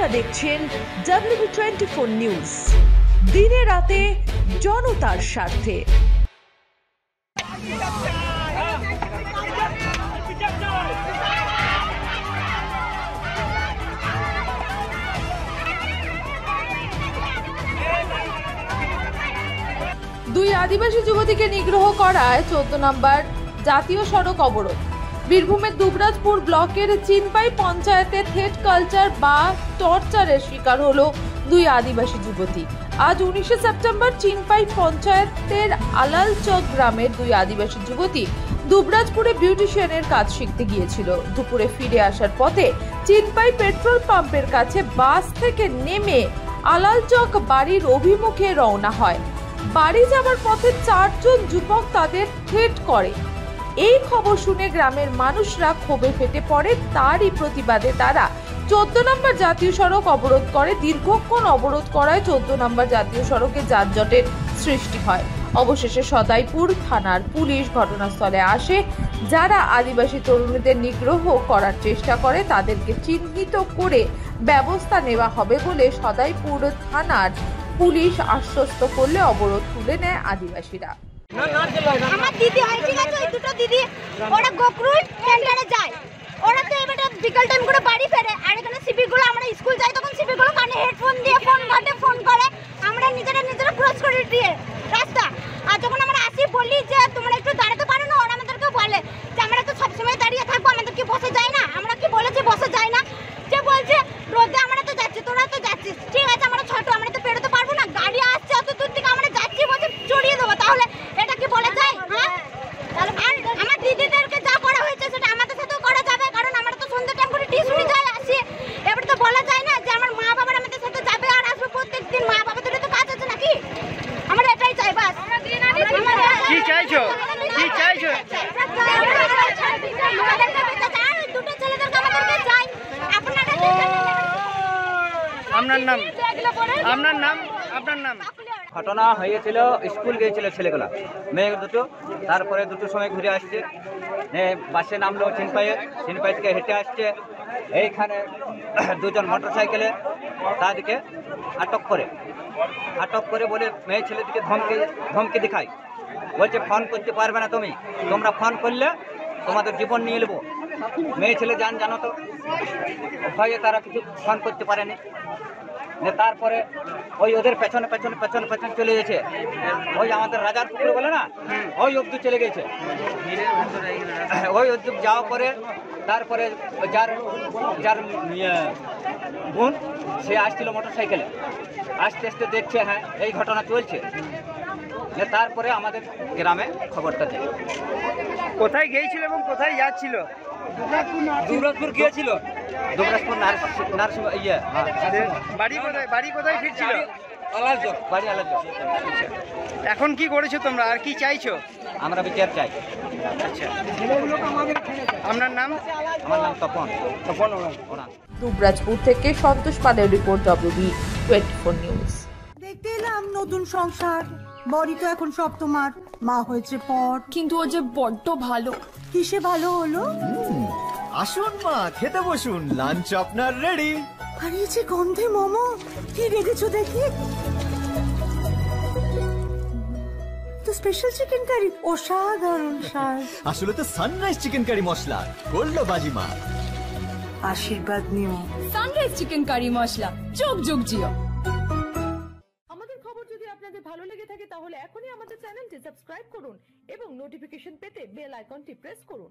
আপনারা দেখছেন WB24 news, দিনে রাতে জনতার স্বার্থে। দুই আদিবাসী যুবতীকে নিগ্রহ করায় 14 নম্বর জাতীয় সড়ক অবরোধ। বীরভূমের দুবরাজপুর ব্লকের চিনপাই পঞ্চায়েতে থেট কালচার বা টর্চারের শিকার হলো দুই আদিবাসী যুবতী। আজ 19 সেপ্টেম্বর চিনপাই পঞ্চায়েতের আলালচক গ্রামের দুই আদিবাসী যুবতী দুবরাজপুরে বিউটিশিয়ানের কাজ শিখতে গিয়েছিল। দুপুরে ফিরে আসার পথে চিনপাই পেট্রোল পাম্পের কাছে বাস থেকে নেমে আলালচক বাড়ির অভিমুখে রওনা হয়। বাড়ি যাবার পথে 4 জন যুবক তাদের থ্রেট করে। এই খবর শুনে গ্রামের মানুষরা ক্ষোভে ফেটে পড়ে। তারই প্রতিবাদে তারা 14 নম্বর জাতীয় সড়ক অবরোধ করে। দীর্ঘক্ষণ অবরোধ করায় 14 নম্বর জাতীয় সড়কে যানজটের সৃষ্টি হয়। অবশেষে সদাইপুর থানার পুলিশ ঘটনাস্থলে আসে। যারা আদিবাসী তরুণীদের নিগ্রহ করার চেষ্টা করে তাদেরকে চিহ্নিত করে ব্যবস্থা নেওয়া হবে বলে সদাইপুর থানার পুলিশ আশ্বস্ত করলে অবরোধ তুলে নেয় আদিবাসীরা। আমার দিদি হয়, ঠিক আছে, ওই দুটো দিদি ওরা গোকরুল সেন্টারে যায়। ওরা তো এবারে বিকাল টাইম করে বাড়ি ফেরে। আর এখানে সিভিক গুলো, আমরা স্কুল যাই তখন সিভিক গুলো কানে হেডফোন দিয়ে ফোন করে, আমরা নিজেরা ক্রস করে দিয়ে রাস্তা। আর যখন আমরা আসি বলি যে তোমরা একটু দাঁড়াতে পারো না, ওরা আমাদেরকে বলে যে আমরা তো সবসময় দাঁড়িয়ে থাকবো, আমাদের কি বসে যায় না? আমরা কি বলেছি বসে যায় না? যে বলছে রোদে আমরা তো যাচ্ছি, তোরা তো যাচ্ছিস, ঠিক আছে, আমরা ছোট, আমরা তো পেরোতে পারবো না, গাড়ি আসছে অত দূর থেকে, আমরা যাচ্ছি বলছে চড়িয়ে দেবো। তাহলে এটা কি বলা যায়? হ্যাঁ, তাহলে আমার দিদিদেরকে যা করা হয়েছে সেটা আমাদের সাথেও করা যাবে, কারণ আমরা তো সন্ধ্যা টাইম করে টিউশনি যাই আসি। এবার তো বলা যায় না যে আমার মা বাবার আমাদের সাথে যাবে আর আসবে প্রত্যেকদিন। মা বাবাদের তো কাজ আছে নাকি? আমরা এটাই চাই, বাস। কি চাইছো? কি চাইছো? দুটো ছেলেদেরকে আমাদেরকে চাই। আপনারা আপনার নাম? আপনার নাম? আপনার নাম? ঘটনা হয়েছিল, স্কুল গিয়েছিল ছেলেগুলা, মেয়ে দুটো। তারপরে দুটোর সময় ঘুরে আসছে, বাসে নামলো চিনপাই থেকে হেঁটে আসছে। এইখানে দুজন মোটর সাইকেলে তাদেরকে আটক করে বলে মেয়ে ছেলেদিকে ধমকি দেখায়, বলছে ফোন করতে পারবে না তোমরা ফোন করলে তোমাদের জীবন নিয়ে নেবো। মেয়ে ছেলে জানো তো ভয়ে তারা কিছু ফোন করতে পারেনি। তারপরে ওই ওদের পেছনে চলে গেছে, ওই আমাদের রাজার পুকুর বলে না, ওই অব্দি চলে গেছে। ওই অব্দি যাওয়ার পরে তারপরে যার বোন সে আসছিল মোটর সাইকেলে, আস্তে আস্তে দেখছে হ্যাঁ এই ঘটনা চলছে। তারপরে আমাদের গ্রামে খবরটা দেয়। কোথায় গিয়েছিল এবং কোথায় যাচ্ছিল? দুবরাজপুর গিয়েছিল, দুবরাজপুর নার্সিং বাড়ি কোথায় ফিরছিল? আলালচক। এখন কি করেছো তোমরা, আর কি চাইছো? আমরা বিচার চাই। আচ্ছা, আপনার নাম? আমার নাম তপন। দুবরাজপুর থেকে সন্তোষ পালের রিপোর্ট, WB24 নিউজ। দেখতে এলাম নতুন সংসার, বড়ি তো এখন সব তোমার, মা হয়েছে পর। কিন্তু ও যে বড্ড ভালো। কিসে ভালো হলো? আসুন মা, খেতে বসুন, লাঞ্চ আপনার রেডি। আর এই যে গন্ধে মোমো, কি রেখেছো দেখি? তো স্পেশাল চিকেন কারি, অসাধারণ স্বাদ। আসলে তো সানরাইজ চিকেন কারি মশলা, করলো বাজিমা। আশীর্বাদ নিও। সানরাইজ চিকেন কারি মশলা, যোগ জিও। আমাদের খবর যদি আপনাদের ভালো লেগে থাকে তাহলে এখনই আমাদের চ্যানেলটি সাবস্ক্রাইব করুন এবং নোটিফিকেশন পেতে বেল আইকনটি প্রেস করুন।